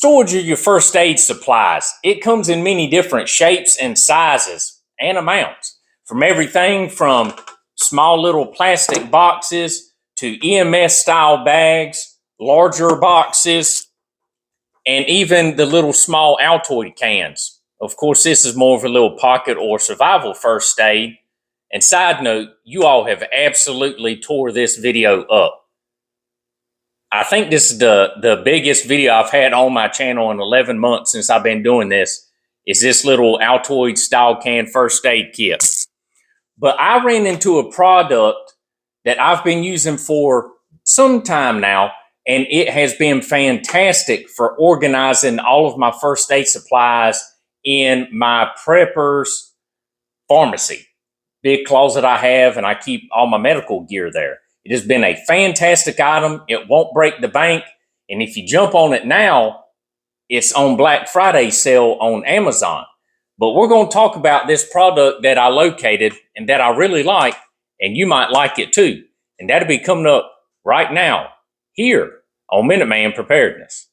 Storage of your first aid supplies. It comes in many different shapes and sizes and amounts, from everything from small little plastic boxes to EMS style bags, larger boxes, and even the little small Altoid cans. Of course, this is more of a little pocket or survival first aid. And side note, you all have absolutely tore this video up. I think this is the biggest video I've had on my channel in 11 months since I've been doing this, is this little Altoid style can first aid kit. But I ran into a product that I've been using for some time now, and it has been fantastic for organizing all of my first aid supplies in my prepper's pharmacy. Big closet I have, and I keep all my medical gear there. It has been a fantastic item. It won't break the bank. And if you jump on it now, it's on Black Friday sale on Amazon. But we're going to talk about this product that I located and that I really like, and you might like it too. And that'll be coming up right now here on Minuteman Preparedness.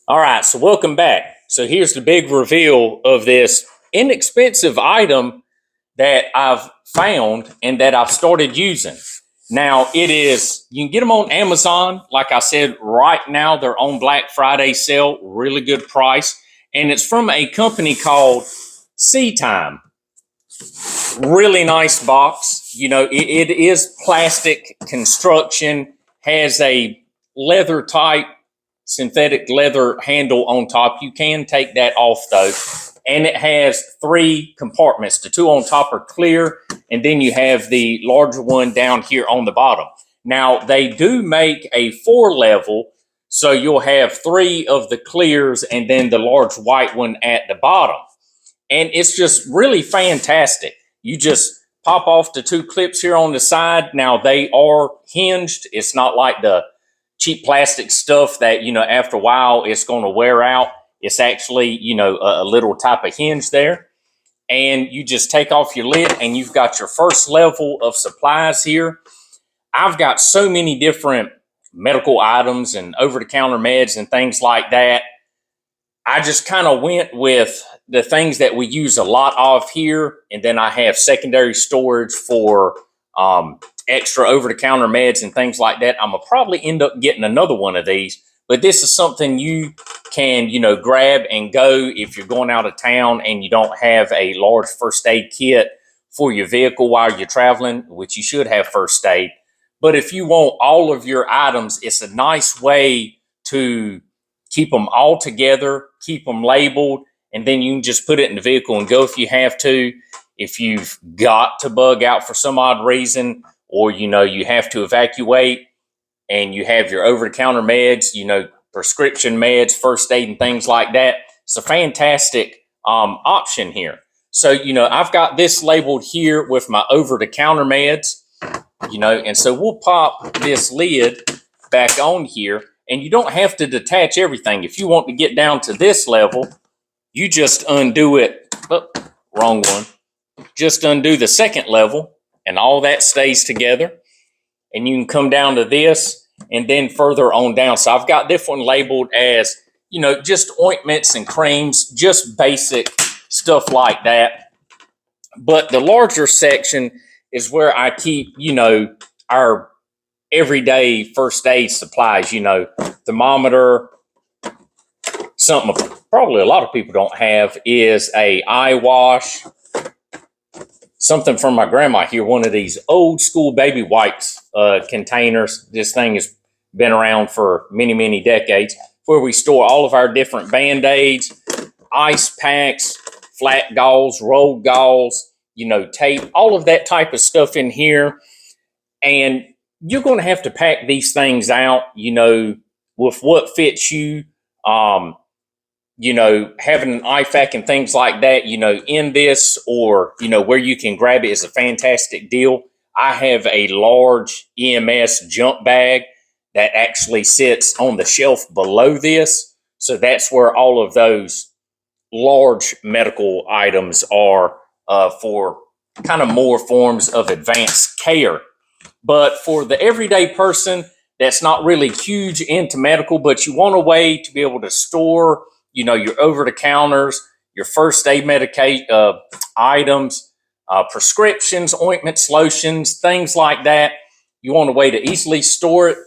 All right, so welcome back. So here's the big reveal of this inexpensive item that I've found and that I've started using. Now, you can get them on Amazon. Like I said, right now they're on Black Friday sale, really good price. And it's from a company called C.TIME. Really nice box. You know, it is plastic construction, has a leather type synthetic leather handle on top. You can take that off though. And it has 3 compartments. The 2 on top are clear, and then you have the larger one down here on the bottom. Now, they do make a 4 level, so you'll have 3 of the clears and then the large white one at the bottom. And it's just really fantastic. You just pop off the 2 clips here on the side. Now, they are hinged. It's not like the cheap plastic stuff that, you know, after a while it's going to wear out. It's actually, you know, a little type of hinge there. And you just take off your lid and you've got your first level of supplies here. I've got so many different medical items and over-the-counter meds and things like that. I just kind of went with the things that we use a lot of here. And then I have secondary storage for extra over-the-counter meds and things like that. I'm gonna probably end up getting another one of these, but this is something you can, you know, grab and go if you're going out of town and you don't have a large first aid kit for your vehicle while you're traveling, which you should have first aid. But if you want all of your items, it's a nice way to keep them all together, keep them labeled, and then you can just put it in the vehicle and go if you have to. If you've got to bug out for some odd reason, or, you know, you have to evacuate and you have your over-the-counter meds, you know, prescription meds, first aid and things like that. It's a fantastic option here. So, you know, I've got this labeled here with my over-the-counter meds, you know, and so we'll pop this lid back on here, and you don't have to detach everything. If you want to get down to this level, you just undo it. Oh, wrong one. Just undo the second level, and all that stays together. And you can come down to this and then further on down. So I've got this one labeled as, you know, just ointments and creams, just basic stuff like that. But the larger section is where I keep, you know, our everyday first aid supplies, you know, thermometer. Something probably a lot of people don't have is a eye wash. Something from my grandma here, one of these old school baby wipes containers. This thing has been around for many, many decades, where we store all of our different Band-Aids, ice packs, flat gauze, rolled gauze, you know, tape, all of that type of stuff in here. And you're going to have to pack these things out, you know, with what fits you. You know, having an IFAC and things like that, you know, in this, or, you know, where you can grab it is a fantastic deal. I have a large EMS jump bag that actually sits on the shelf below this. So that's where all of those large medical items are for kind of more forms of advanced care. But for the everyday person that's not really huge into medical, but you want a way to be able to store, your over the counters, your first aid medication items, prescriptions, ointments, lotions, things like that. You want a way to easily store it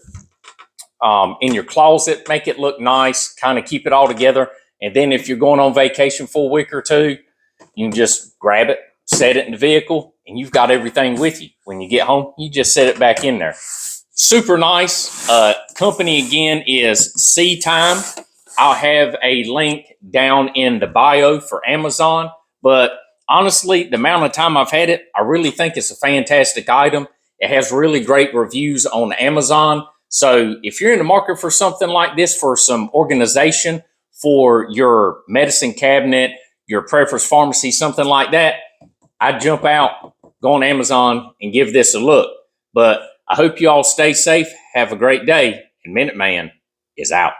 in your closet, make it look nice, kind of keep it all together. And then if you're going on vacation for a week or two, you can just grab it, set it in the vehicle, and you've got everything with you. When you get home, you just set it back in there. Super nice. Company again is C.TIME. I'll have a link down in the bio for Amazon. But honestly, the amount of time I've had it, I really think it's a fantastic item. It has really great reviews on Amazon. So if you're in the market for something like this, for some organization for your medicine cabinet, your Preparedness pharmacy, something like that, I'd jump out, go on Amazon, and give this a look. But I hope you all stay safe. Have a great day. And Minuteman is out.